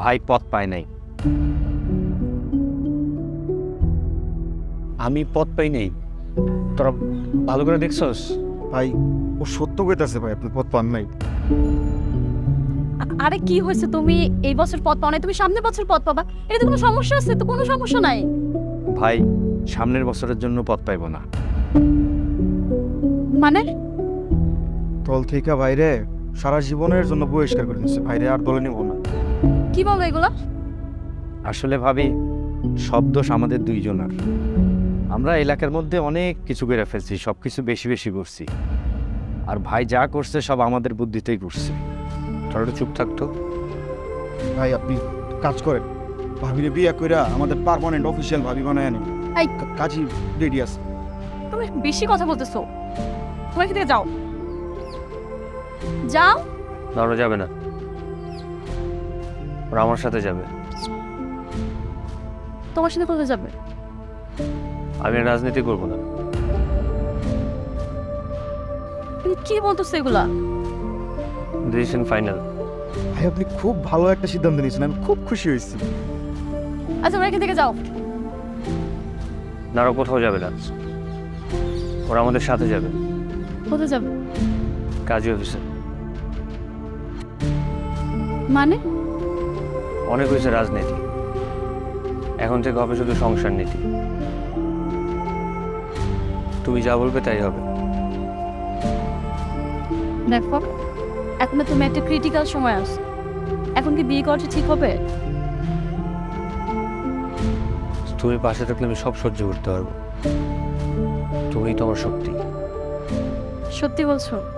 ভাই পথ পায় নাই। আমি পথ পাই নাই, তোরা ভালো করে দেখছস? ভাই ও সত্য কইতাছে ভাই, আপনি পথ পান নাই। আরে কি হয়েছে, তুমি এই বছর পথ পাও নাই, তুমি সামনের বছর পথ পাবা। এটা তো কোনো সমস্যা আছে? তো কোনো সমস্যা নাই। ভাই সামনের বছরের জন্য পথ পাইবো না। মানে দল থেকে ভাইরে সারা জীবনের জন্য বহিষ্কার করে দিচ্ছে ভাইরে, আর দলে নিব না। কি বলো এগুলা? আসলে ভাবি, সব দোষ আমাদের দুইজনের। আমরা এলাকার মধ্যে অনেক কিছু করে ফেলছি, সব কিছু বেশি বেশি করছি। আর ভাই যা করছে সব আমাদের বুদ্ধিতেই করছে। তোরা একটু চুপ থাকতো। ভাই আপনি কাজ করেন, ভাবিরে বিয়ে কইরা আমাদের পার্মানেন্ট অফিসিয়াল ভাবি বানায় আনি। এই কাজই রেডি আছে। তুমি বেশি কথা বলতেছো, তুমি এখান থেকে যাও যাও। ওরা যাবে না, ওরা আমার সাথে যাবে। তোমার সাথে কোথায় যাবে? আমি রাজনীতি করবো না। তুমি কি বলতেছো এগুলা? Decision final. ভাই আপনি খুব ভালো একটা সিদ্ধান্ত নিয়েছেন, আমি খুব খুশি হয়েছি। আচ্ছা ওরা এখান থেকে যাও। না, ওরা কোথাও যাবে না, ওরা আমাদের সাথে যাবে। কোথায় যাবে কাজী অফিসে। মানে? অনেক হয়েছে রাজনীতি, এখন থেকে হবে শুধু সংসার নীতি। তুমি যা বলবে তাই হবে। দেখো, এখন তুমি একটা ক্রিটিক্যাল সময় আছো। এখন কি বিয়ে করাটা ঠিক হবে? তুমি পাশে থাকলে আমি সব সহ্য করতে পারবো। তুমিই তোমার শক্তি। সত্যি বলছো?